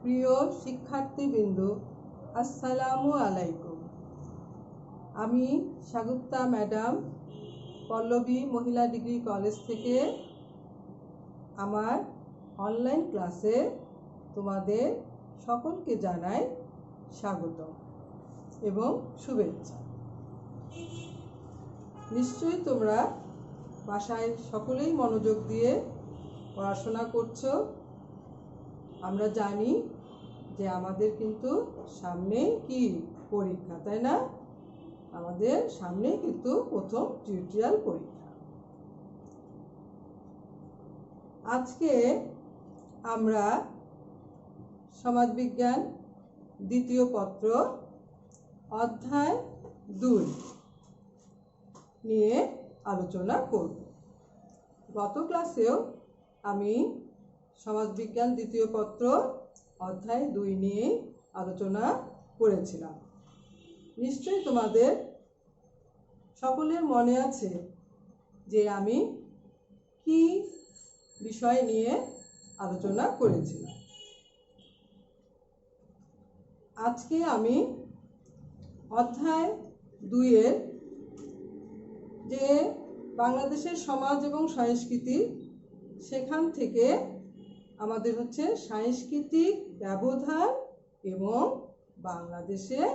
প্রিয় শিক্ষার্থীবৃন্দ, আসসালামু আলাইকুম। আমি সাগুপ্তা ম্যাডাম, পল্লবী মহিলা ডিগ্রি কলেজ থেকে আমার অনলাইন ক্লাসে তোমাদের সকলকে জানাই স্বাগত এবং শুভেচ্ছা। নিশ্চয়ই তোমরা বাসায় সকলেই মনোযোগ দিয়ে পড়াশোনা করছো। আমরা জানি যে আমাদের কিন্তু সামনে কি পরীক্ষা, তাই না? আমাদের সামনে কিন্তু প্রথম টিউটোরিয়াল পরীক্ষা। আজকে আমরা সমাজবিজ্ঞান দ্বিতীয় পত্র অধ্যায় 2 নিয়ে আলোচনা করব। গত ক্লাসেও আমি সমাজবিজ্ঞান দ্বিতীয় পত্র অধ্যায় 2 নিয়ে আলোচনা করেছিলাম। নিশ্চয়ই তোমাদের সকলের মনে আছে যে আমি কি বিষয় নিয়ে আলোচনা করেছিলাম। আজকে আমি অধ্যায় 2 এর যে বাংলাদেশের সমাজ এবং সংস্কৃতি, সেখান থেকে আমাদের হচ্ছে সাংস্কৃতিক ব্যবধান এবং বাংলাদেশের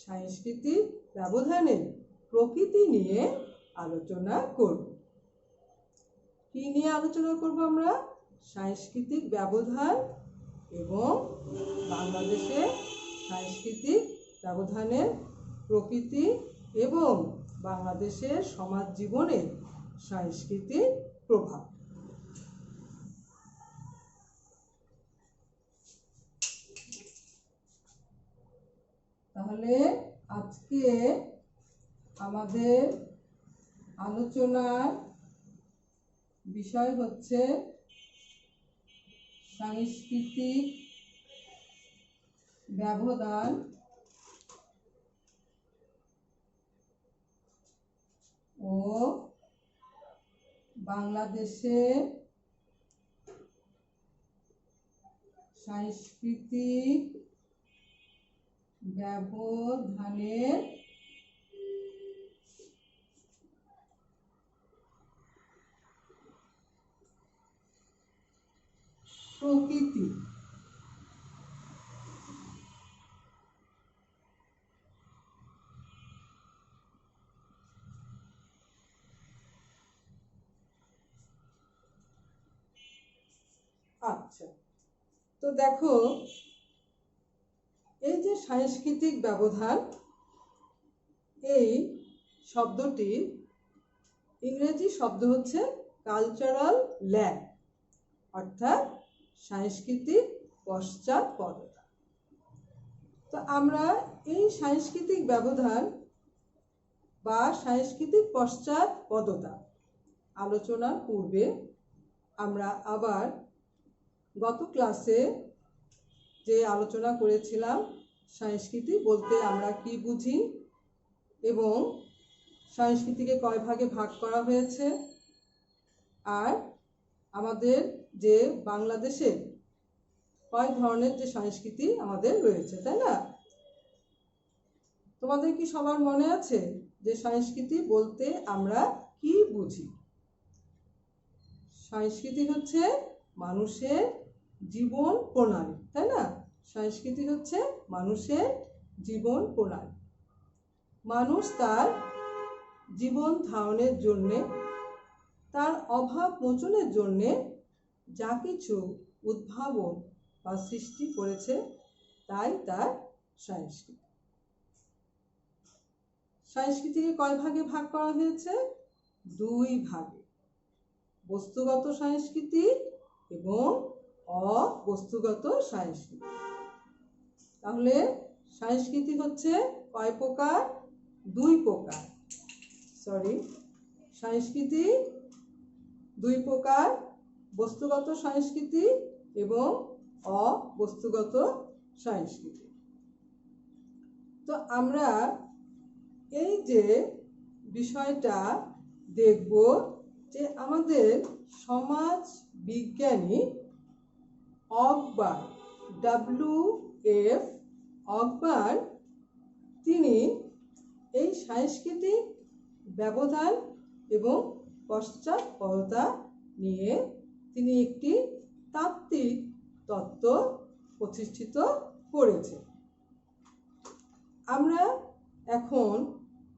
সাংস্কৃতিক ব্যবধানের প্রকৃতি নিয়ে আলোচনা করব। কি নিয়ে আলোচনা করব আমরা? সাংস্কৃতিক ব্যবধান এবং বাংলাদেশের সাংস্কৃতিক ব্যবধানের প্রকৃতি এবং বাংলাদেশের সমাজ জীবনের সাংস্কৃতিক প্রভাব। তাহলে আজকে আমাদের আলোচনার বিষয় হচ্ছে সাংস্কৃতিক ব্যবধান ও বাংলাদেশের সাংস্কৃতিক ব্যবধানের প্রকৃতি। আচ্ছা, তো দেখো, এই যে সাংস্কৃতিক ব্যবধান, এই শব্দটি ইংরেজি শব্দ হচ্ছে কালচারাল ল্যাগ, অর্থাৎ সাংস্কৃতিক পশ্চাৎপদতা। তো আমরা এই সাংস্কৃতিক ব্যবধান বা সাংস্কৃতিক পশ্চাৎপদতা আলোচনার পূর্বে আমরা আবার গত ক্লাসে যে আলোচনা করেছিলাম সংস্কৃতি বলতে আমরা কি বুঝি এবং সংস্কৃতিকে কয় ভাগে ভাগ করা হয়েছে, আর আমাদের যে বাংলাদেশে কয় ধরনের যে সংস্কৃতি আমাদের রয়েছে, তাই না? তোমাদের কি সবার মনে আছে যে সংস্কৃতি বলতে আমরা কি বুঝি? সংস্কৃতি হচ্ছে মানুষের জীবন প্রণালী, তাই না? সংস্কৃতি হচ্ছে মানুষের জীবন প্রণালী। মানুষ তার জীবন ধারণের জন্যে, তার অভাব মোচনের জন্যে যা কিছু উদ্ভাবন বা সৃষ্টি করেছে তাই তার সংস্কৃতি। সংস্কৃতিকে কয় ভাগে ভাগ করা হয়েছে? 2 ভাগে, বস্তুগত সংস্কৃতি এবং অবস্তুগত সংস্কৃতি। তাহলে সংস্কৃতি হচ্ছে কয় প্রকার? 2 প্রকার। সংস্কৃতি 2 প্রকার, বস্তুগত সংস্কৃতি এবং অবস্তুগত সংস্কৃতি। তো আমরা এই যে বিষয়টা দেখব যে আমাদের সমাজ বিজ্ঞানী অকবার W.F. অকবার তিনি এই সাংস্কৃতিক ব্যবধান এবং পশ্চাৎপদতা নিয়ে তিনি একটি তাত্ত্বিক তত্ত্ব প্রতিষ্ঠিত করেছেন। আমরা এখন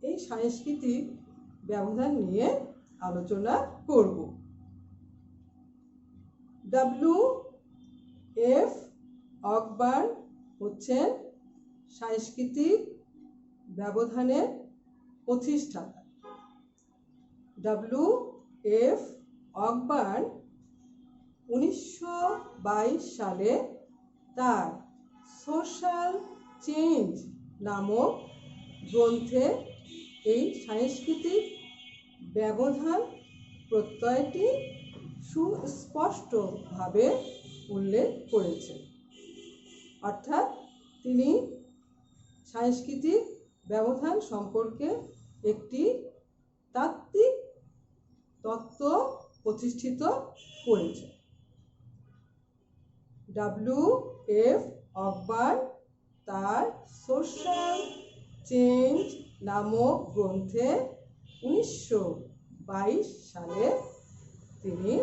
এই সাংস্কৃতিক ব্যবধান নিয়ে আলোচনা করব। W.F. অকবার হচ্ছেন সাংস্কৃতিক ব্যবধানের প্রতিষ্ঠাতা। W.F. অকবার 1922 সালে তার সোশ্যাল চেঞ্জ নামক গ্রন্থে এই সাংস্কৃতিক ব্যবধান প্রত্যয়টি সুস্পষ্টভাবে উল্লেখ করেছেন। অর্থাৎ তিনি সাংস্কৃতিক ব্যবধান সম্পর্কে একটি তাত্ত্বিক তত্ত্ব প্রতিষ্ঠিত করেছেন। W.F. অকবার তার সোশ্যাল চেঞ্জ নামক গ্রন্থে 1922 সালে তিনি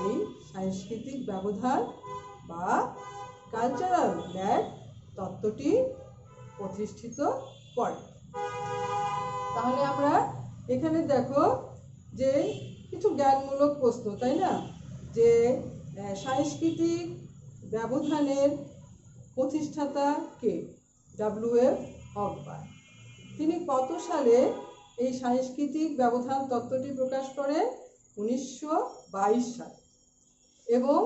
এই সাংস্কৃতিক ব্যবধান বা কালচারাল ল্যাগ তত্ত্বটি প্রতিষ্ঠিত করেন। তাহলে আমরা এখানে দেখো যে কিছু জ্ঞানমূলক প্রশ্ন, তাই না, যে সাংস্কৃতিক ব্যবধানের প্রতিষ্ঠাতা কে? W.F. অকবার। তিনি কত সালে এই সাংস্কৃতিক ব্যবধান তত্ত্বটি প্রকাশ করেন? 1922 সালে। এবং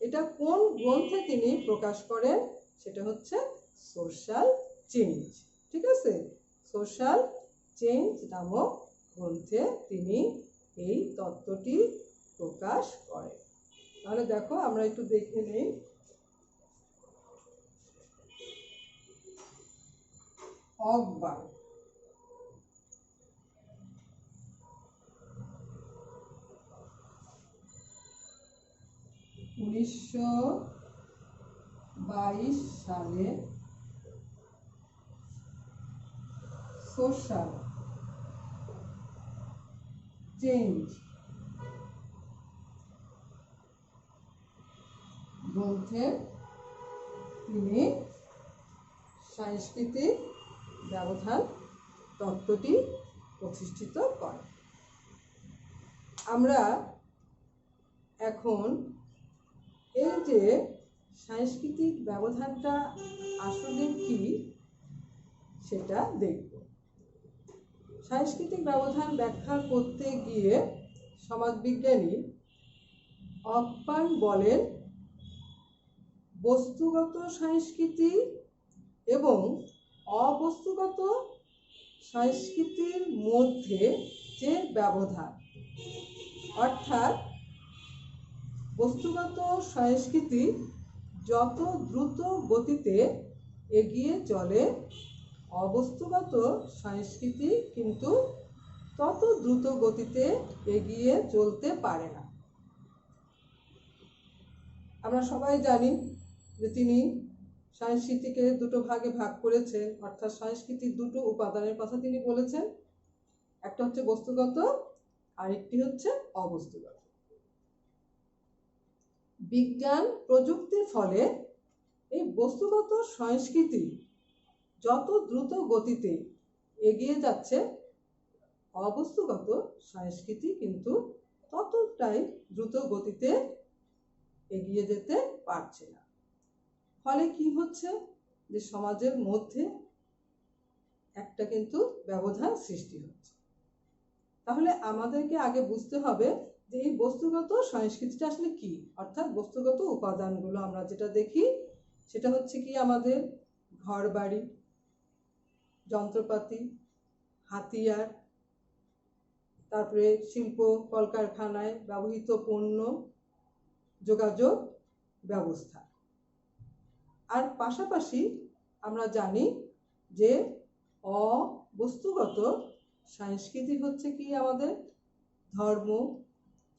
এটা কোন গ্রন্থে তিনি প্রকাশ করেন? সেটা হচ্ছে সোশ্যাল চেঞ্জ। ঠিক আছে, সোশ্যাল চেঞ্জ নামক গ্রন্থে তিনি এই তত্ত্বটি প্রকাশ করেন। তাহলে দেখো আমরা একটু দেখে নেই। অকবার সালে সোশ্যাল চেঞ্জ গ্রন্থে তিনি সাংস্কৃতিক ব্যবধান তত্ত্বটি প্রতিষ্ঠিত করেন। আমরা এখন এই যে সাংস্কৃতিক ব্যবধানটা আসলে কি সেটা দেখব। সাংস্কৃতিক ব্যবধান ব্যাখ্যা করতে গিয়ে সমাজবিজ্ঞানী অকবার বলেন, বস্তুগত সংস্কৃতি এবং অবস্তুগত সংস্কৃতির মধ্যে যে ব্যবধান, অর্থাৎ বস্তুগত সংস্কৃতি যত দ্রুত গতিতে এগিয়ে চলে, অবস্তুগত সংস্কৃতি কিন্তু তত দ্রুত গতিতে এগিয়ে চলতে পারে না। আমরা সবাই জানি যে তিনি সংস্কৃতিকে দুটো ভাগে ভাগ করেছেন, অর্থাৎ সংস্কৃতির দুটো উপাদানের কথা তিনি বলেছেন। একটা হচ্ছে বস্তুগত, আরেকটি হচ্ছে অবস্তুগত। বিজ্ঞান প্রযুক্তির ফলে এই বস্তুগত সংস্কৃতি যত দ্রুত গতিতে এগিয়ে যাচ্ছে, অবস্তুগত সংস্কৃতি কিন্তু ততটাই দ্রুত গতিতে এগিয়ে যেতে পারছে না। ফলে কি হচ্ছে, যে সমাজের মধ্যে একটা কিন্তু ব্যবধান সৃষ্টি হচ্ছে। তাহলে আমাদেরকে আগে বুঝতে হবে যে এই বস্তুগত সংস্কৃতিটা আসলে কি। অর্থাৎ বস্তুগত উপাদানগুলো আমরা যেটা দেখি সেটা হচ্ছে কি, আমাদের ঘর বাড়ি, যন্ত্রপাতি, হাতিয়ার, তারপরে শিল্প কলকারখানায় ব্যবহৃত পণ্য, যোগাযোগ ব্যবস্থা। আর পাশাপাশি আমরা জানি যে অবস্তুগত সংস্কৃতি হচ্ছে কি, আমাদের ধর্ম,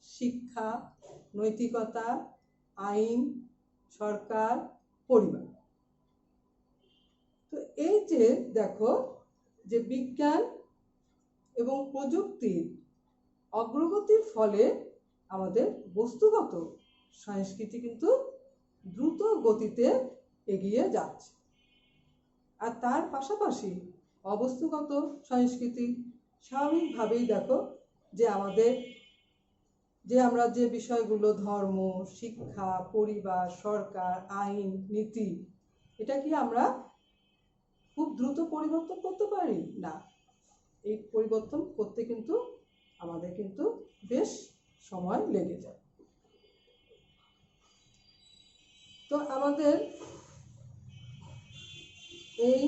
শিক্ষা, নৈতিকতা, আইন, সরকার, পরিবার। তো এই যে দেখো যে বিজ্ঞান এবং প্রযুক্তির অগ্রগতির ফলে আমাদের বস্তুগত সংস্কৃতি কিন্তু দ্রুত গতিতে এগিয়ে যাচ্ছে, আর তার পাশাপাশি অবস্তুগত সংস্কৃতি স্বাভাবিকভাবেই দেখো যে আমরা যে বিষয়গুলো ধর্ম, শিক্ষা, পরিবার, সরকার, আইন, নীতি, এটা কি আমরা খুব দ্রুত পরিবর্তন করতে পারি না। এই পরিবর্তন করতে কিন্তু আমাদের কিন্তু বেশ সময় লেগে যায়। তো আমাদের এই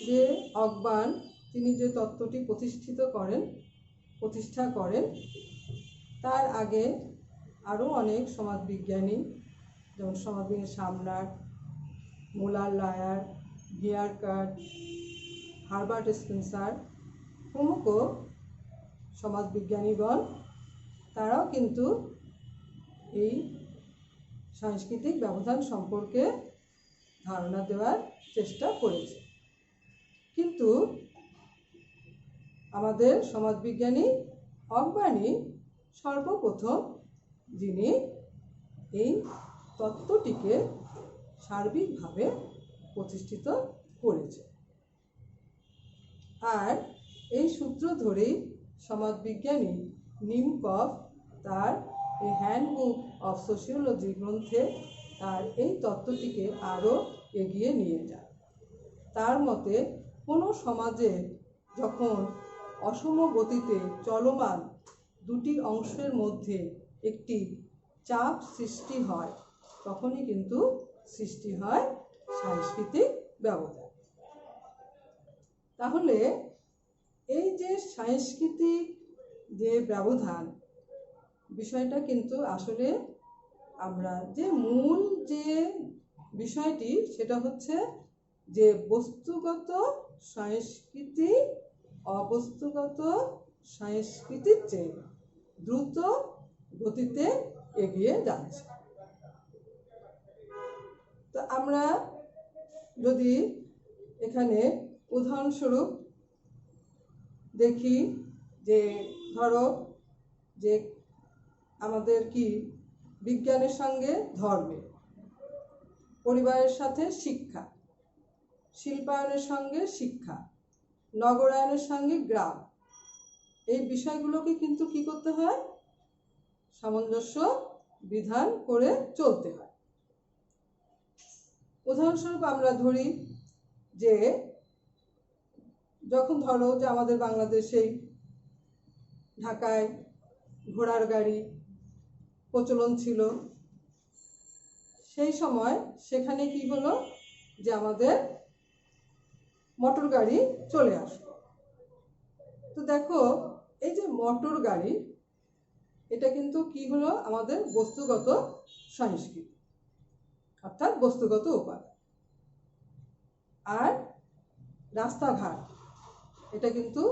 যে অকবার্ন তিনি যে তত্ত্বটি প্রতিষ্ঠা করেন তার আগে আরও অনেক সমাজবিজ্ঞানী, যেমন সমাজবিজ্ঞানী সামনার, মুলার লায়ার, ভিয়ারকাট, হারবার্ট স্পেন্সার প্রমুখ সমাজবিজ্ঞানীগণ তারাও কিন্তু এই সাংস্কৃতিক ব্যবধান সম্পর্কে ধারণা দেওয়ার চেষ্টা করেছে। কিন্তু আমাদের সমাজবিজ্ঞানী অকবার্নই সর্বপ্রথম যিনি এই তত্ত্বটিকে সার্বিকভাবে প্রতিষ্ঠিত করেছে। আর এই সূত্র ধরেই সমাজবিজ্ঞানী নিমকভ তার এ হ্যান্ডবুক অফ সোশিওলজি গ্রন্থে তার এই তত্ত্বটিকে আরও এগিয়ে নিয়ে যায়। তার মতে কোনো সমাজে যখন অসম গতিতে চলমান দুটি অংশের মধ্যে একটি চাপ সৃষ্টি হয় তখনই কিন্তু সৃষ্টি হয় সাংস্কৃতিক ব্যবধান। তাহলে এই যে সাংস্কৃতিক যে ব্যবধান বিষয়টা কিন্তু আসলে আমরা যে মূল যে বিষয়টি সেটা হচ্ছে যে বস্তুগত সংস্কৃতি অবস্তুগত সংস্কৃতির চেয়ে দ্রুত গতিতে এগিয়ে যাচ্ছে। তো আমরা যদি এখানে উদাহরণস্বরূপ দেখি যে ধরো যে আমাদের কি বিজ্ঞানের সঙ্গে ধর্মের, পরিবারের সাথে শিক্ষা, শিল্পায়নের সঙ্গে শিক্ষা, নগরায়নের সঙ্গে গ্রাম, এই বিষয়গুলোকে কিন্তু কি করতে হয়, সামঞ্জস্য বিধান করে চলতে হয়। উদাহরণস্বরূপ আমরা ধরি যে যখন ধরো যে আমাদের বাংলাদেশেই ঢাকায় ঘোড়ার গাড়ি প্রচলন ছিল, সেই সময় সেখানে কি হলো যে আমাদের মোটর গাড়ি চলে আসলো। তো দেখো এই যে মোটর গাড়ি এটা কিন্তু কি হলো আমাদের বস্তুগত সংস্কৃতি অর্থাৎ বস্তুগত উপাদান। আর রাস্তাঘাট এটা কিন্তু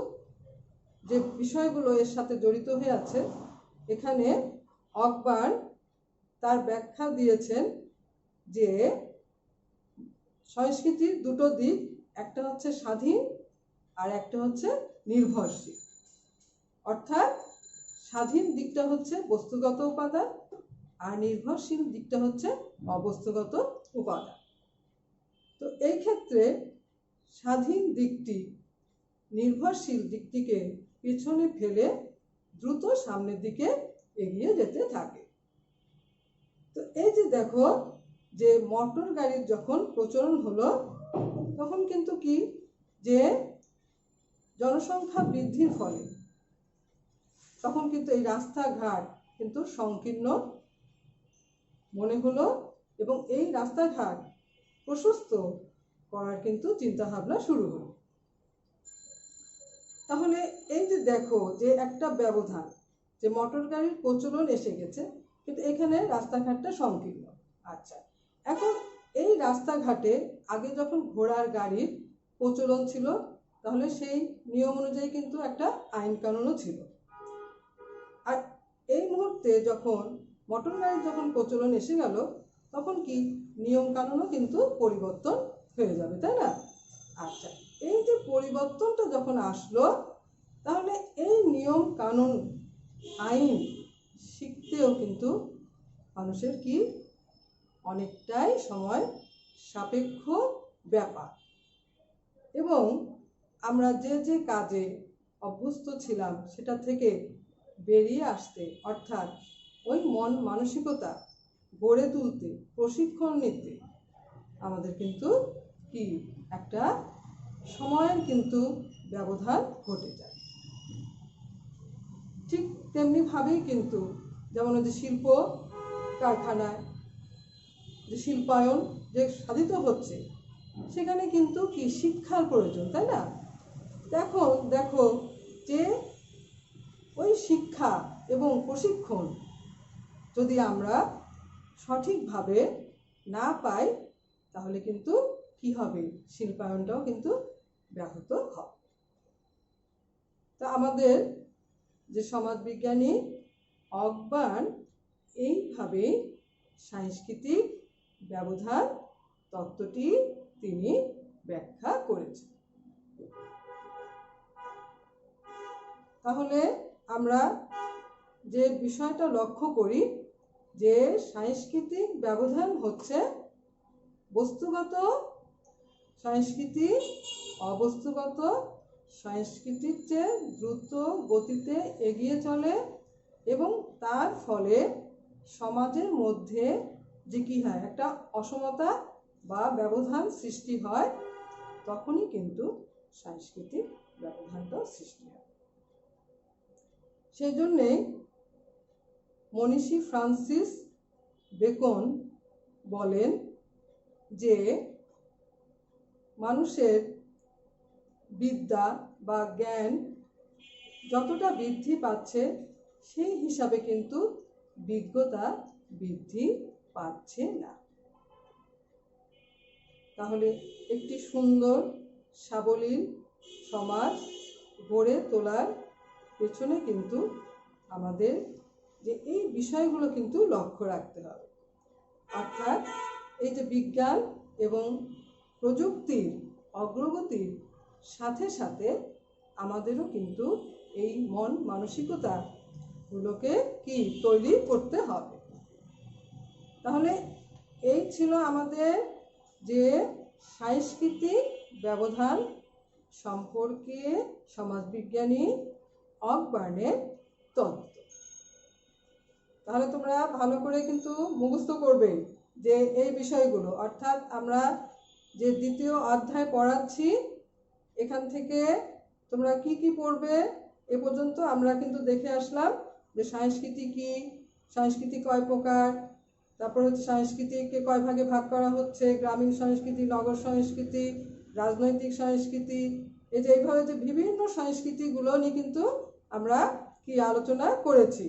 যে বিষয়গুলো এর সাথে জড়িত হয়ে আছে, এখানে অকবার্ন তার ব্যাখ্যা দিয়েছেন যে সংস্কৃতির দুটো দিক, একটা হচ্ছে স্বাধীন আর একটা হচ্ছে নির্ভরশীল। অর্থাৎ স্বাধীন দিকটা হচ্ছে বস্তুগত উপাদান আর নির্ভরশীল দিকটা হচ্ছে অবস্তুগত উপাদান। তো এই ক্ষেত্রে স্বাধীন দিকটি নির্ভরশীল দিকটিকে পিছনে ফেলে দ্রুত সামনের দিকে এগিয়ে যেতে থাকে। তো এই যে দেখো যে মোটর গাড়ির যখন প্রচলন হলো তখন কিন্তু কি যে জনসংখ্যা বৃদ্ধির ফলে তখন কিন্তু এই রাস্তাঘাট কিন্তু সংকীর্ণ মনে হলো এবং এই রাস্তাঘাট প্রশস্ত করার কিন্তু চিন্তাভাবনা শুরু হলো। তাহলে এই যে দেখো যে একটা ব্যবধান, যে মোটর গাড়ির প্রচলন এসে গেছে কিন্তু এখানে রাস্তাঘাটটা সংকীর্ণ। আচ্ছা, এখন এই রাস্তাঘাটে আগে যখন ঘোড়ার গাড়ির প্রচলন ছিল তাহলে সেই নিয়ম অনুযায়ী কিন্তু একটা আইন কানুনও ছিল। আর এই মুহূর্তে যখন মোটর গাড়ির যখন প্রচলন এসে গেল তখন কি নিয়ম কানুনও কিন্তু পরিবর্তন হয়ে যাবে, তাই না? আচ্ছা, এই যে পরিবর্তনটা যখন আসলো, তাহলে এই নিয়ম কানুন আইন শিখতেও কিন্তু মানুষের কি অনেকটাই সময় সাপেক্ষ ব্যাপার। এবং আমরা যে যে কাজে অভ্যস্ত ছিলাম সেটা থেকে বেরিয়ে আসতে, অর্থাৎ ওই মন মানসিকতা গড়ে তুলতে, প্রশিক্ষণ নিতে আমাদের কিন্তু কি একটা সময়ের কিন্তু ব্যবধান ঘটে যায়। ঠিক তেমনিভাবেই কিন্তু যেমন যে শিল্প কারখানায় যে শিল্পায়ন যে সাধিত হচ্ছে, সেখানে কিন্তু কি শিক্ষার প্রয়োজন, তাই না? দেখো যে ওই শিক্ষা এবং প্রশিক্ষণ যদি আমরা সঠিকভাবে না পাই, তাহলে কিন্তু কি হবে, শিল্পায়নটাও কিন্তু ব্যাহত হবে। তা আমাদের যে সমাজবিজ্ঞানী অকবার্ন এইভাবে সাংস্কৃতিক ব্যবধান তত্ত্বটি তিনি ব্যাখ্যা করেছেন। তাহলে আমরা যে বিষয়টা লক্ষ্য করি যে সাংস্কৃতিক ব্যবধান হচ্ছে বস্তুগত সংস্কৃতি অবস্তুগত সংস্কৃতির চেয়ে দ্রুত গতিতে এগিয়ে চলে এবং তার ফলে সমাজের মধ্যে যে কি হয়, একটা অসমতা বা ব্যবধান সৃষ্টি হয়, তখনই কিন্তু সাংস্কৃতিক ব্যবধানটাও সৃষ্টি হয়। সেই জন্যে মনীষী ফ্রান্সিস বেকন বলেন যে মানুষের বিদ্যা বা জ্ঞান যতটা বৃদ্ধি পাচ্ছে, সেই হিসাবে কিন্তু বিজ্ঞতা বৃদ্ধি পাচ্ছে না। তাহলে একটি সুন্দর সাবলীল সমাজ গড়ে তোলার পেছনে কিন্তু আমাদের যে এই বিষয়গুলো কিন্তু লক্ষ্য রাখতে হবে। অর্থাৎ এই যে বিজ্ঞান এবং প্রযুক্তির অগ্রগতির সাথে সাথে আমাদেরও কিন্তু এই মন মানসিকতাগুলোকে কি তৈরি করতে হবে। তাহলে এই ছিল আমাদের যে সাংস্কৃতিক ব্যবধান সম্পর্কে সমাজবিজ্ঞানী অকবার্নের তত্ত্ব। তাহলে তোমরা ভালো করে কিন্তু মুখস্থ করবে যে এই বিষয়গুলো, অর্থাৎ আমরা যে দ্বিতীয় অধ্যায় পড়াচ্ছি, এখান থেকে তোমরা কি কি পড়বে এ পর্যন্ত আমরা কিন্তু দেখে আসলাম যে সংস্কৃতি কি, সংস্কৃতি কয় প্রকার, তারপর হচ্ছে সংস্কৃতিকে কয় ভাগে ভাগ করা হচ্ছে, গ্রামীণ সংস্কৃতি, নগর সংস্কৃতি, রাজনৈতিক সংস্কৃতি, এই যে এইভাবে যে বিভিন্ন সংস্কৃতিগুলো নিয়ে কিন্তু আমরা কি আলোচনা করেছি।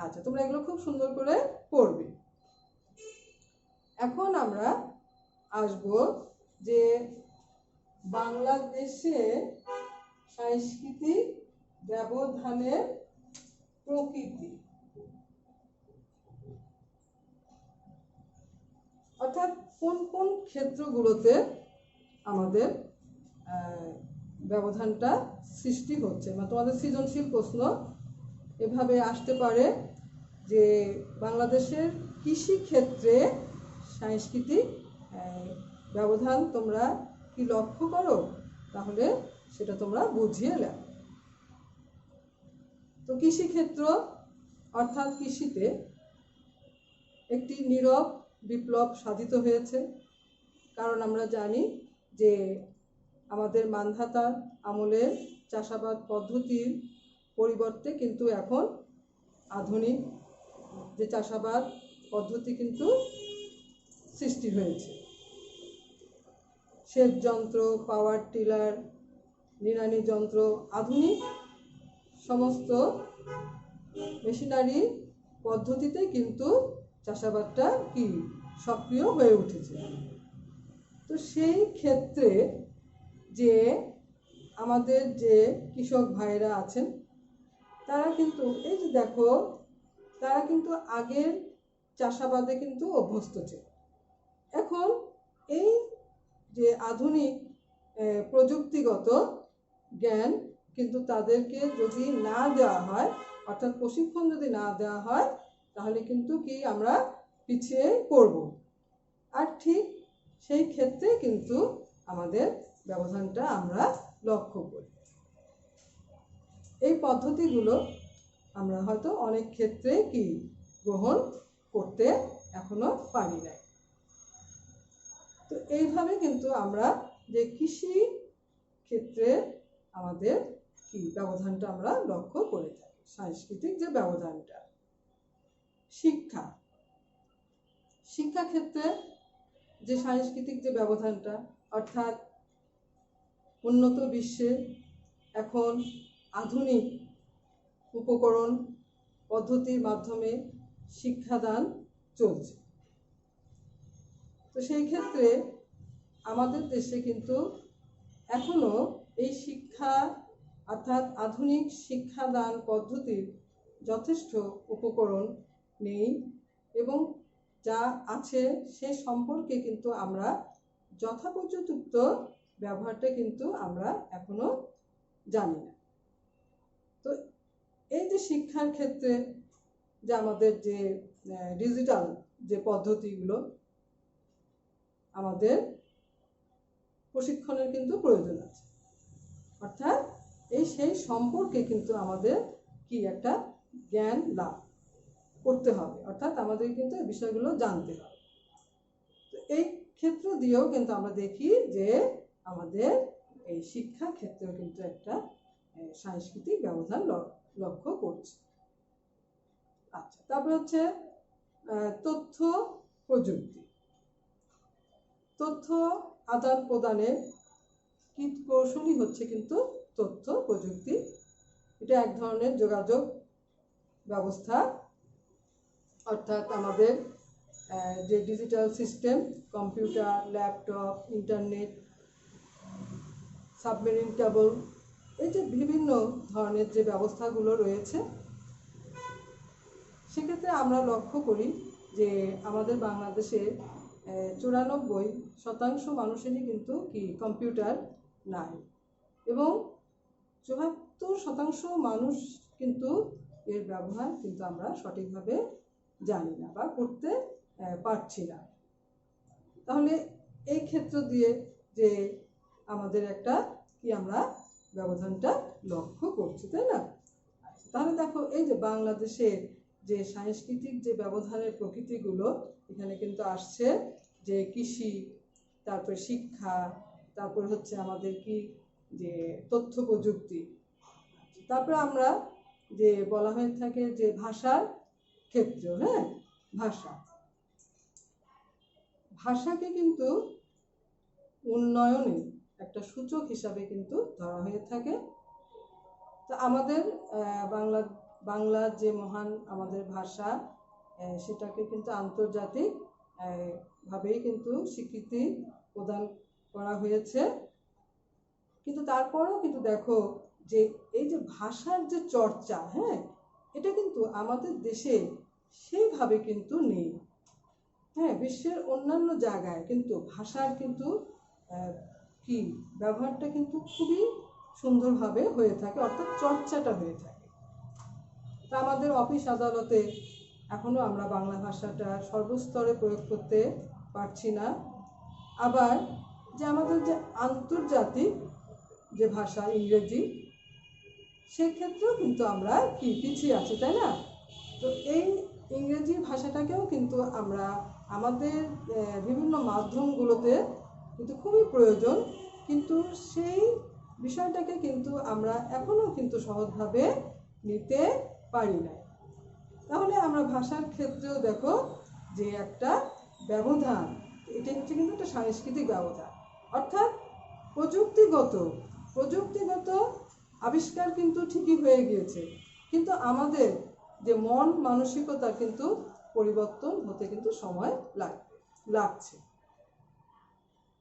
আচ্ছা, তোমরা এগুলো খুব সুন্দর করে পড়বে। এখন আমরা আসব যে বাংলাদেশে সাংস্কৃতিক ব্যবধানের প্রকৃতি, অর্থাৎ কোন কোন ক্ষেত্রগুলোতে আমাদের ব্যবধানটা সৃষ্টি হচ্ছে। মানে তোমাদের সৃজনশীল প্রশ্ন এভাবে আসতে পারে যে বাংলাদেশের কৃষি ক্ষেত্রে সাংস্কৃতিক ব্যবধান তোমরা কি লক্ষ্য করো, তাহলে সেটা তোমরা বুঝিয়ে লেখো। তো কৃষিক্ষেত্র অর্থাৎ কৃষিতে একটি নীরব বিপ্লব সাধিত হয়েছে, কারণ আমরা জানি যে আমাদের মানধাতা আমলের চাষাবাদ পদ্ধতির পরিবর্তে কিন্তু এখন আধুনিক যে চাষাবাদ পদ্ধতি কিন্তু সৃষ্টি হয়েছে। সেচ যন্ত্র, পাওয়ার টিলার, নিড়ানি যন্ত্র, আধুনিক সমস্ত মেশিনারি পদ্ধতিতে কিন্তু চাষাবাদটা কি সক্রিয় হয়ে উঠেছে। তো সেই ক্ষেত্রে যে আমাদের যে কৃষক ভাইরা আছেন, তারা কিন্তু এই যে দেখো, তারা কিন্তু আগের চাষাবাদে কিন্তু অভ্যস্ত ছিল, এখন এই যে আধুনিক প্রযুক্তিগত জ্ঞান কিন্তু তাদেরকে যদি না দেওয়া হয়, অর্থাৎ প্রশিক্ষণ যদি না দেওয়া হয়, তাহলে কিন্তু কি আমরা পিছিয়ে পড়ব। আর ঠিক সেই ক্ষেত্রে কিন্তু আমাদের ব্যবধানটা আমরা লক্ষ্য করি। এই পদ্ধতিগুলো আমরা হয়তো অনেক ক্ষেত্রে কি গ্রহণ করতে এখনো পারি নাই। তো এইভাবে কিন্তু আমরা যে কৃষি ক্ষেত্রে আমাদের কি ব্যবধানটা আমরা লক্ষ্য করে থাকি, সাংস্কৃতিক যে ব্যবধানটা। শিক্ষা ক্ষেত্রে যে সাংস্কৃতিক যে ব্যবধানটা, অর্থাৎ উন্নত বিশ্বে এখন আধুনিক উপকরণ পদ্ধতির মাধ্যমে শিক্ষাদান চলছে। তো সেই ক্ষেত্রে আমাদের দেশে কিন্তু এখনো এই শিক্ষা অর্থাৎ আধুনিক শিক্ষাদান পদ্ধতির যথেষ্ট উপকরণ নেই, এবং যা আছে সে সম্পর্কে কিন্তু আমরা যথোপযুক্ত ব্যবহারটা কিন্তু আমরা এখনো জানি না। তো এই যে শিক্ষার ক্ষেত্রে যে আমাদের যে ডিজিটাল যে পদ্ধতিগুলো, আমাদের প্রশিক্ষণের কিন্তু প্রয়োজন আছে। অর্থাৎ সেই সম্পর্কে কিন্তু আমাদের কি একটা জ্ঞান লাভ করতে হবে, অর্থাৎ আমাদের কিন্তু এই বিষয়গুলো জানতে হবে। তো এই ক্ষেত্র দিয়েও কিন্তু আমরা দেখি যে আমাদের এই শিক্ষা ক্ষেত্রেও কিন্তু একটা সাংস্কৃতিক ব্যবধান লক্ষ্য করছে। আচ্ছা, তারপর হচ্ছে তথ্য প্রযুক্তি। তথ্য আদান প্রদানের কীট কৌশলই হচ্ছে কিন্তু তথ্য প্রযুক্তি। এটা এক ধরনের যোগাযোগ ব্যবস্থা, অর্থাৎ আমাদের যে digital system, computer, laptop, internet, submarine cable, এই যে বিভিন্ন ধরনের যে ব্যবস্থাগুলো রয়েছে, সেক্ষেত্রে আমরা লক্ষ্য করি যে আমাদের বাংলাদেশে 94% মানুষেরই কিন্তু কি কম্পিউটার নাই, এবং 74% মানুষ কিন্তু এর ব্যবহার কিন্তু আমরা সঠিকভাবে জানি না বা করতে পারছি না। তাহলে এই ক্ষেত্র দিয়ে যে আমাদের একটা কি আমরা ব্যবধানটা লক্ষ্য করছি, তাই না? তাহলে দেখো এই যে বাংলাদেশের যে সাংস্কৃতিক যে ব্যবধানের প্রকৃতিগুলো এখানে কিন্তু আসছে, যে কৃষি, তারপরে শিক্ষা, তারপর হচ্ছে আমাদের কি যে তথ্য প্রযুক্তি, তারপরে আমরা যে বলা হয়ে থাকে যে ভাষার ক্ষেত্র। হ্যাঁ, ভাষাকে কিন্তু উন্নয়নের একটা সূচক হিসাবে কিন্তু ধরা হয়ে থাকে। তো আমাদের বাংলা যে মহান আমাদের ভাষা, সেটাকে কিন্তু আন্তর্জাতিক ভাবেই কিন্তু স্বীকৃতি প্রদান করা হয়েছে। কিন্তু তারপরেও কিন্তু দেখো যে এই যে ভাষার যে চর্চা, হ্যাঁ, এটা কিন্তু আমাদের দেশে সেইভাবে কিন্তু নেই। হ্যাঁ, বিশ্বের অন্যান্য জায়গায় কিন্তু ভাষার কিন্তু কি ব্যবহারটা কিন্তু খুবই সুন্দরভাবে হয়ে থাকে, অর্থাৎ চর্চাটা হয়ে থাকে। তা আমাদের অফিস আদালতে এখনো আমরা বাংলা ভাষাটা সর্বস্তরে প্রয়োগ করতে পারছি না। আবার যে আমাদের যে আন্তর্জাতিক যে ভাষা ইংরেজি, সেক্ষেত্রেও কিন্তু আমরা কি পিছিয়ে আছি, তাই না? তো এই ইংরেজি ভাষাটাকেও কিন্তু আমরা আমাদের বিভিন্ন মাধ্যমগুলোতে কিন্তু খুবই প্রয়োজন, কিন্তু সেই বিষয়টাকে কিন্তু আমরা এখনো কিন্তু সহজভাবে নিতে পারি না। তাহলে আমরা ভাষার ক্ষেত্রেও দেখো যে একটা ব্যবধান, এটা হচ্ছে কিন্তু একটা সাংস্কৃতিক ব্যবধান। অর্থাৎ প্রযুক্তিগত আবিষ্কার কিন্তু ঠিকই হয়ে গিয়েছে, কিন্তু আমাদের যে মন মানসিকতা কিন্তু পরিবর্তন হতে কিন্তু সময় লাগছে।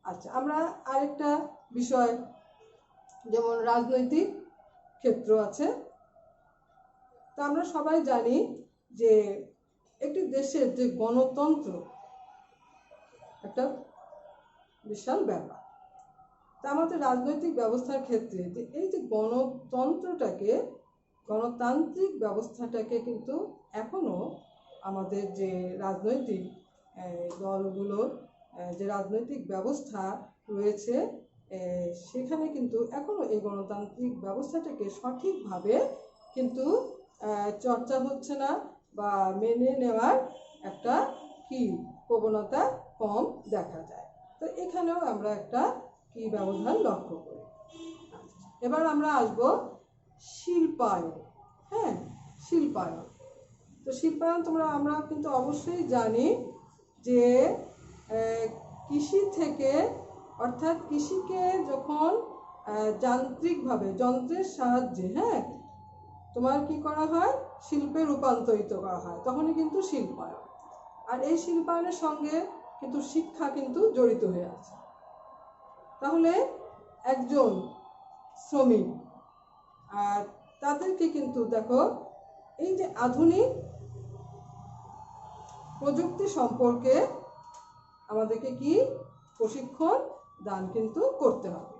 আচ্ছা, আমরা আরেকটা বিষয় যেমন রাজনৈতিক ক্ষেত্র আছে। তা আমরা সবাই জানি যে একটি দেশের যে গণতন্ত্র, একটা বিশাল ব্যাপার। তা আমাদের রাজনৈতিক ব্যবস্থার ক্ষেত্রে যে এই যে গণতান্ত্রিক ব্যবস্থাটাকে কিন্তু এখনো আমাদের যে রাজনৈতিক দলগুলোর যে রাজনৈতিক ব্যবস্থা রয়েছে সেখানে কিন্তু এখনো এই গণতান্ত্রিক ব্যবস্থাটাকে সঠিকভাবে কিন্তু চর্চা হচ্ছে না বা মেনে নেওয়ার একটা প্রবণতা কম দেখা যায়। তো এখানেও আমরা একটা ব্যবধান লক্ষ্য করি। এবার আমরা আসব শিল্পায়ন। হ্যাঁ, শিল্পায়ন। তো শিল্পায়ন আমরা কিন্তু অবশ্যই জানি যে কৃষি থেকে, অর্থাৎ কৃষিকে যখন যান্ত্রিকভাবে যন্ত্রের সাহায্যে তোমার কি করা হয়, শিল্পে রূপান্তরিত করা হয়, তখনই কিন্তু শিল্পায়ন। আর এই শিল্পায়নের সঙ্গে কিন্তু শিক্ষা কিন্তু জড়িত হয়ে আছে। তাহলে একজন শ্রমিক আর তাদেরকে কিন্তু দেখো এই যে আধুনিক প্রযুক্তি সম্পর্কে আমাদেরকে প্রশিক্ষণ দান কিন্তু করতে হবে।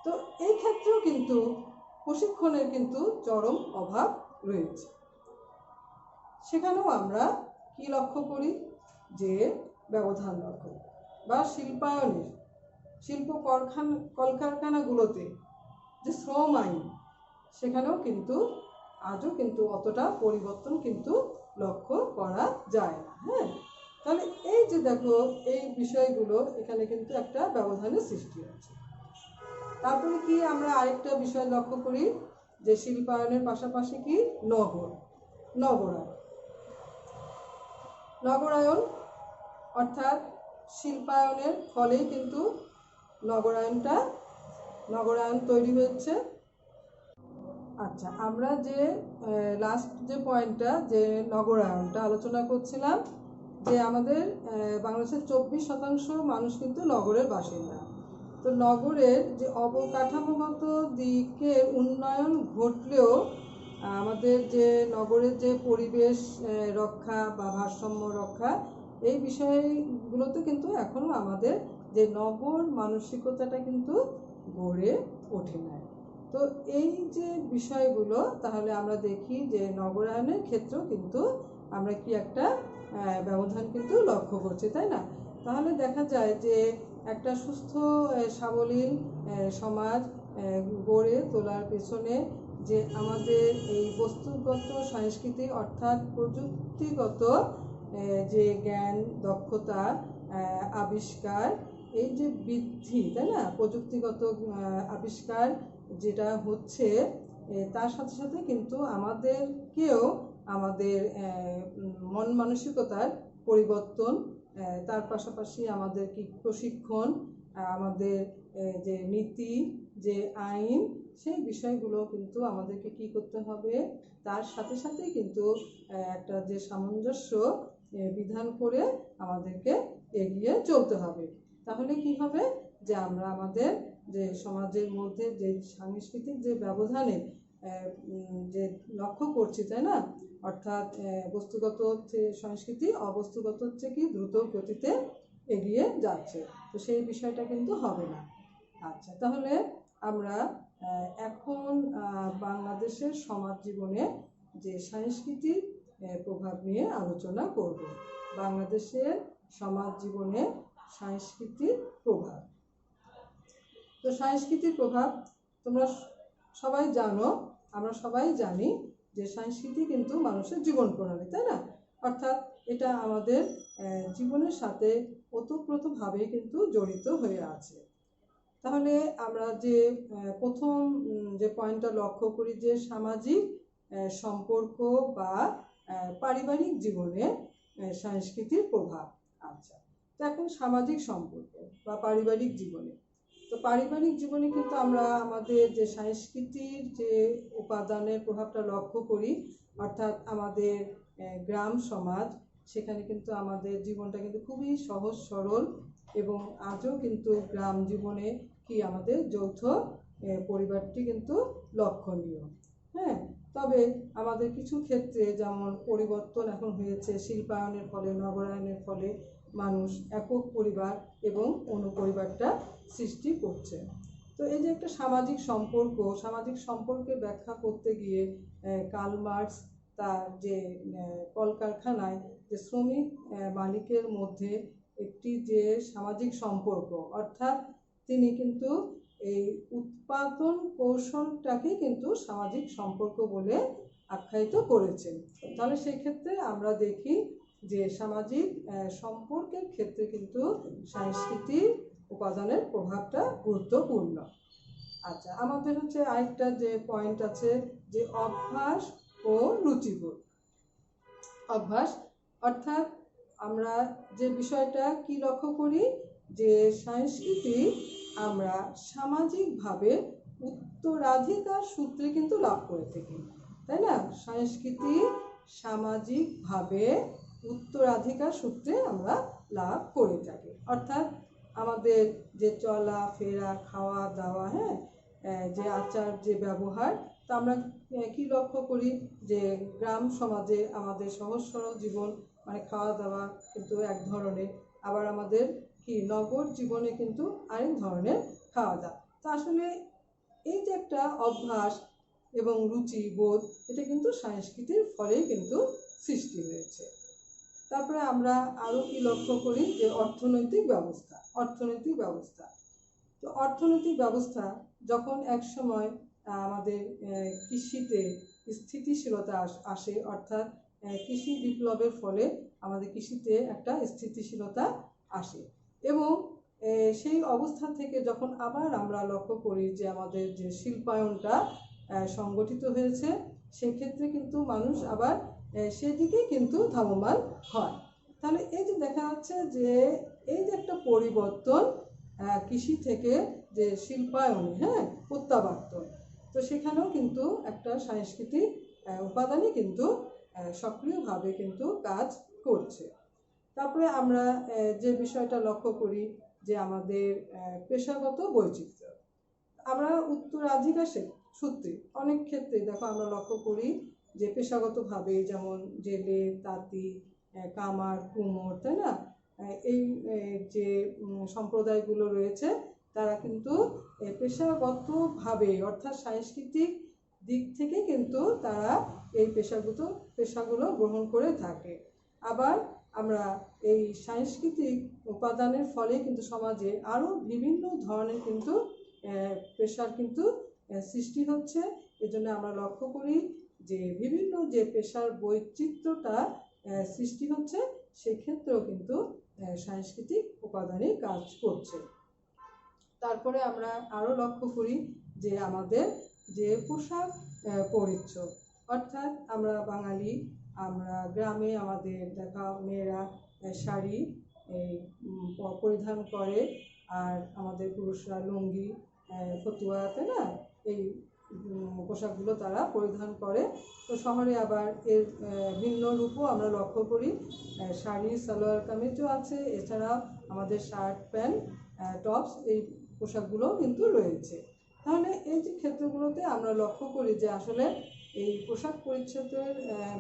তো এই ক্ষেত্রেও কিন্তু প্রশিক্ষণের কিন্তু চরম অভাব রয়েছে। সেখানেও আমরা লক্ষ্য করি যে ব্যবধান লক্ষ্য বা শিল্পায়নের শিল্প কলকারখানাগুলোতে যে শ্রম আইন, সেখানেও কিন্তু আজও কিন্তু অতটা পরিবর্তন কিন্তু লক্ষ্য করা যায় না। তাহলে এই যে দেখো এই বিষয়গুলো এখানে কিন্তু একটা ব্যবধানের সৃষ্টি হচ্ছে। তারপরে আমরা আরেকটা বিষয় লক্ষ্য করি যে শিল্পায়নের পাশাপাশি নগরায়ন, অর্থাৎ শিল্পায়নের ফলেই কিন্তু নগরায়ন তৈরি হচ্ছে। আচ্ছা, আমরা যে লাস্ট যে পয়েন্টটা যে নগরায়নটা আলোচনা করছিলাম, যে আমাদের বাংলাদেশের 24% মানুষ কিন্তু নগরের বাসিন্দা। তো নগরের যে অবকাঠামোগত দিকের উন্নয়ন ঘটলেও আমাদের যে নগরের যে পরিবেশ রক্ষা বা ভারসাম্য রক্ষা, এই বিষয়গুলোতে কিন্তু এখনো আমাদের যে নগর মানসিকতাটা কিন্তু গড়ে ওঠে না। তো এই যে বিষয়গুলো, তাহলে আমরা দেখি যে নগরায়নের ক্ষেত্রেও কিন্তু আমরা একটা ব্যবধান কিন্তু লক্ষ্য করছি, তাই না? তাহলে দেখা যায় যে একটা সুস্থ সাবলীল সমাজ গড়ে তোলার পেছনে যে আমাদের এই বস্তুগত সংস্কৃতি, অর্থাৎ প্রযুক্তিগত যে জ্ঞান, দক্ষতা, আবিষ্কার, এই যে বৃদ্ধি, তাই না, প্রযুক্তিগত আবিষ্কার যেটা হচ্ছে, তার সাথে সাথে কিন্তু আমাদেরকেও আমাদের মন মানসিকতার পরিবর্তন, তার পাশাপাশি আমাদের প্রশিক্ষণ, আমাদের যে নীতি, যে আইন, সেই বিষয়গুলো কিন্তু আমাদেরকে করতে হবে, তার সাথে সাথে কিন্তু একটা যে সামঞ্জস্য বিধান করে আমাদেরকে এগিয়ে চলতে হবে। তাহলে হবে যে আমরা আমাদের যে সমাজের মধ্যে যে সাংস্কৃতিক যে ব্যবধানে যে লক্ষ্য করছি, তাই না, অর্থাৎ বস্তুগত হচ্ছে সংস্কৃতি, অবস্তুগত হচ্ছে দ্রুত গতিতে এগিয়ে যাচ্ছে, তো সেই বিষয়টা কিন্তু হবে না। আচ্ছা, তাহলে আমরা এখন বাংলাদেশের সমাজ জীবনে যে সাংস্কৃতিক প্রভাব নিয়ে আলোচনা করব। বাংলাদেশের সমাজ জীবনে সাংস্কৃতিক প্রভাব। তো সাংস্কৃতিক প্রভাব তোমরা সবাই জানো, আমরা সবাই জানি যে সংস্কৃতি কিন্তু মানুষের জীবন প্রণালী, তাই না? অর্থাৎ এটা আমাদের জীবনের সাথে ওতপ্রোতভাবে কিন্তু জড়িত হয়ে আছে। তাহলে আমরা যে প্রথম যে পয়েন্টটা লক্ষ্য করি যে সামাজিক সম্পর্ক বা পারিবারিক জীবনে সংস্কৃতির প্রভাব। আচ্ছা, তো এখন সামাজিক সম্পর্ক বা পারিবারিক জীবনে, তো পারিবারিক জীবনে কিন্তু আমরা আমাদের যে সংস্কৃতির যে উপাদানের প্রভাবটা লক্ষ্য করি, অর্থাৎ আমাদের গ্রাম সমাজ, সেখানে কিন্তু আমাদের জীবনটা কিন্তু খুবই সহজ সরল, এবং আজও কিন্তু গ্রাম জীবনে আমাদের যৌথ পরিবারটি কিন্তু লক্ষণীয়। তবে আমাদের কিছু ক্ষেত্রে যেমন পরিবর্তন এখন হয়েছে শিল্পায়নের ফলে, নগরায়নের ফলে, মানুষ একক পরিবার এবং অনুপরিবারটা সৃষ্টি করছে। তো এই যে একটা সামাজিক সম্পর্কে ব্যাখ্যা করতে গিয়ে কার্ল মার্কস তার যে কলকারখানায় যে শ্রমিক মালিকের মধ্যে একটি যে সামাজিক সম্পর্ক, অর্থাৎ তিনি কিন্তু এই উৎপাদন কৌশলটাকে কিন্তু সামাজিক সম্পর্ক বলে আখ্যায়িত করেছেন। তাহলে সেই ক্ষেত্রে আমরা দেখি যে সামাজিক সম্পর্কের ক্ষেত্রে কিন্তু সাংস্কৃতিক উপাদানের প্রভাবটা গুরুত্বপূর্ণ। আচ্ছা, আমাদের হচ্ছে আরেকটা যে পয়েন্ট আছে যে অভ্যাস ও রুচিবোধ। অভ্যাস অর্থাৎ আমরা যে বিষয়টা কি লক্ষ্য করি যে সংস্কৃতি আমরা সামাজিকভাবে উত্তরাধিকার সূত্রে কিন্তু লাভ করে থাকি, তাই না? সংস্কৃতি সামাজিকভাবে উত্তরাধিকার সূত্রে আমরা লাভ করে থাকি, অর্থাৎ আমাদের যে চলা ফেরা, খাওয়া দাওয়া, যে আচার, যে ব্যবহার, তা আমরা কি লক্ষ্য করি যে গ্রাম সমাজে আমাদের সহজ সরল জীবন, মানে খাওয়া দাওয়া কিন্তু এক ধরনের, আবার আমাদের কি নগর জীবনে কিন্তু আরেক ধরনের খাওয়া দাওয়া। তা আসলে এই যে একটা অভ্যাস এবং রুচি বোধ, এটা কিন্তু সংস্কৃতির ফলেই কিন্তু সৃষ্টি হয়েছে। তারপরে আমরা আরো কি লক্ষ্য করি যে অর্থনৈতিক ব্যবস্থা। তো অর্থনৈতিক ব্যবস্থা যখন এক সময় আমাদের কৃষিতে স্থিতিশীলতা আসে, অর্থাৎ কৃষি বিপ্লবের ফলে আমাদের কৃষিতে একটা স্থিতিশীলতা আসে, এবং সেই অবস্থা থেকে যখন আবার আমরা লক্ষ্য করি যে আমাদের যে শিল্পায়নটা সংগঠিত হয়েছে, সেক্ষেত্রে কিন্তু মানুষ আবার সেদিকে কিন্তু ধাবমান হয়। তাহলে এই যে দেখা যাচ্ছে যে এই যে একটা পরিবর্তন কৃষি থেকে যে শিল্পায়নে প্রত্যাবর্তন, তো সেখানেও কিন্তু একটা সাংস্কৃতিক উপাদানই কিন্তু সক্রিয়ভাবে কিন্তু কাজ করছে। তারপরে আমরা যে বিষয়টা লক্ষ্য করি যে আমাদের পেশাগত বৈচিত্র্য। আমরা উত্তরাধিকার সূত্রে অনেক ক্ষেত্রে দেখো আমরা লক্ষ্য করি যে পেশাগতভাবে যেমন জেলে, তাঁতি, কামার, কুমোর, তাই না, এই যে সম্প্রদায়গুলো রয়েছে, তারা কিন্তু পেশাগতভাবে অর্থাৎ সাংস্কৃতিক দিক থেকে কিন্তু তারা এই পেশাগুলো গ্রহণ করে থাকে। আবার আমরা এই সাংস্কৃতিক উপাদানের ফলে কিন্তু সমাজে আরও বিভিন্ন ধরনের কিন্তু পেশার কিন্তু সৃষ্টি হচ্ছে। এজন্য আমরা লক্ষ্য করি যে বিভিন্ন যে পেশার বৈচিত্র্যটা সৃষ্টি হচ্ছে, সেক্ষেত্রেও কিন্তু সাংস্কৃতিক উপাদানই কাজ করছে। তারপরে আমরা আরও লক্ষ্য করি যে আমাদের যে পোশাক পরিচ্ছদ, অর্থাৎ আমরা বাঙালি, আমরা গ্রামে আমাদের দেখা মেয়েরা শাড়ি পরিধান করে, আর আমাদের পুরুষরা লুঙ্গি, ফতুয়া, তাই না, এই পোশাকগুলো তারা পরিধান করে। তো শহরে আবার এর ভিন্ন রূপও আমরা লক্ষ্য করি, শাড়ি, সালোয়ার কামিজও আছে, এছাড়া আমাদের শার্ট, প্যান্ট, টপস, এই পোশাকগুলো কিন্তু রয়েছে। তাহলে এই যে ক্ষেত্রগুলোতে আমরা লক্ষ্য করি যে আসলে এই পোশাক পরিচ্ছদের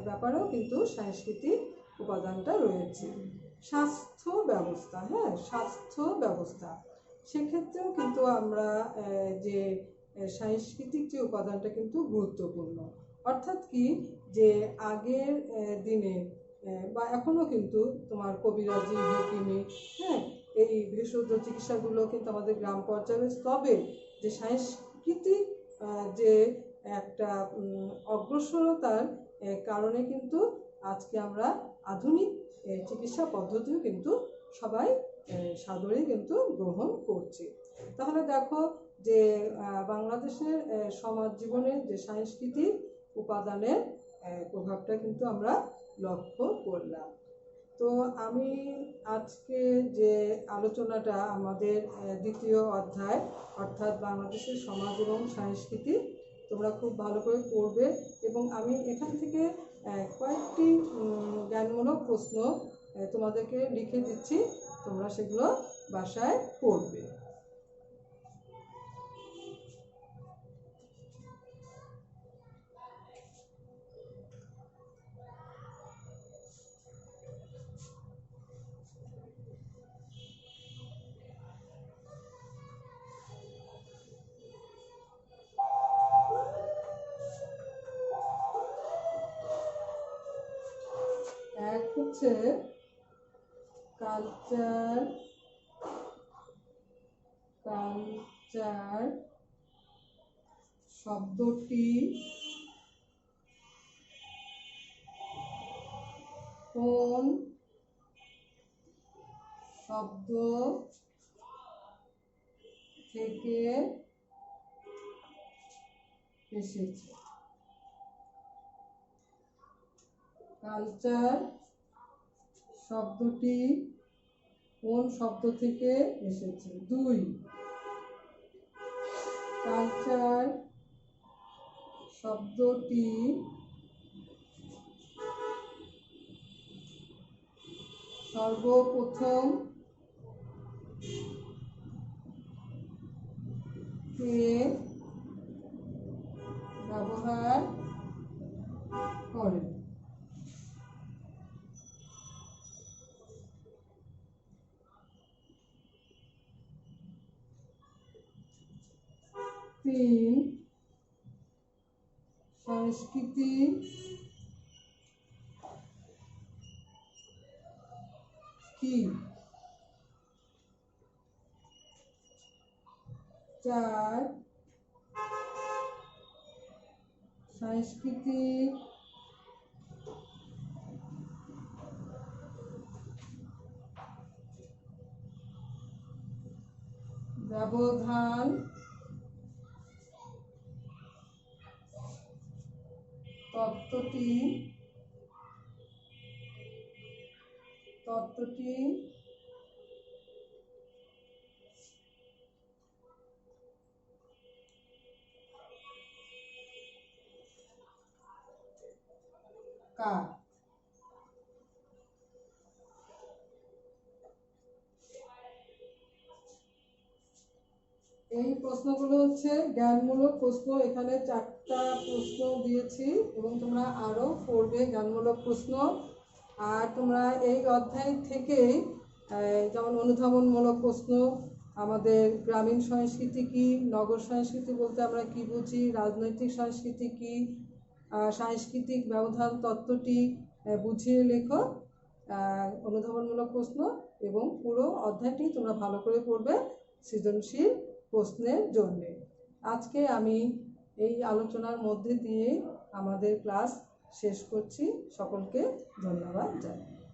ব্যাপারেও কিন্তু সাংস্কৃতিক উপাদানটা রয়েছে। স্বাস্থ্য ব্যবস্থা, সেক্ষেত্রেও কিন্তু আমরা যে সাংস্কৃতিক যে উপাদানটা কিন্তু গুরুত্বপূর্ণ, অর্থাৎ কি যে আগের দিনে বা এখনো কিন্তু তোমার কবিরাজি, হেকিমি, এই ভেষজ চিকিৎসাগুলো কিন্তু আমাদের গ্রাম পর্যায়ে রয়েছে। তবে যে সাংস্কৃতিক যে একটা অগ্রসরতার কারণে কিন্তু আজকে আমরা আধুনিক চিকিৎসা পদ্ধতিও কিন্তু সবাই সাদরে কিন্তু গ্রহণ করছি। তাহলে দেখো যে বাংলাদেশের সমাজ জীবনের যে সাংস্কৃতিক উপাদানের প্রভাবটা কিন্তু আমরা লক্ষ্য করলাম। তো আমি আজকে যে আলোচনাটা আমাদের দ্বিতীয় অধ্যায়, অর্থাৎ বাংলাদেশের সমাজ এবং সংস্কৃতি, তোমরা খুব ভালো করে পড়বে, এবং আমি এখান থেকে কয়েকটি জ্ঞানমূলক প্রশ্ন তোমাদেরকে লিখে দিচ্ছি, তোমরা সেগুলো বাসায় পড়বে। হচ্ছে কালচার শব্দটি কোন শব্দ থেকে এসেছে? কালচার শব্দটি কোন শব্দ থেকে এসেছে? 2, কালচার শব্দটি সর্বপ্রথম কে ব্যবহার করে? 3, সংস্কৃতি কি? 4, সাংস্কৃতিক ব্যবধান তত্ত্বটি কার? এই প্রশ্নগুলো হচ্ছে জ্ঞানমূলক প্রশ্ন। এখানে 4টা প্রশ্ন দিয়েছি এবং তোমরা আরো পড়বে জ্ঞানমূলক প্রশ্ন। আর তোমরা এই অধ্যায় থেকে যেমন অনুধাবনমূলক প্রশ্ন, আমাদের গ্রামীণ সংস্কৃতি কি, নগর সংস্কৃতি বলতে আমরা কি বুঝি, রাজনৈতিক সংস্কৃতি কি, সাংস্কৃতিক ব্যবধান তত্ত্বটি বুঝিয়ে লেখো অনুধাবনমূলক প্রশ্ন। এবং পুরো অধ্যায়টি তোমরা ভালো করে পড়বে সৃজনশীল প্রশ্নের জন্য। আজকে আমি এই আলোচনার মধ্যে দিয়ে আমাদের ক্লাস শেষ করছি। সকলকে ধন্যবাদ জানাই।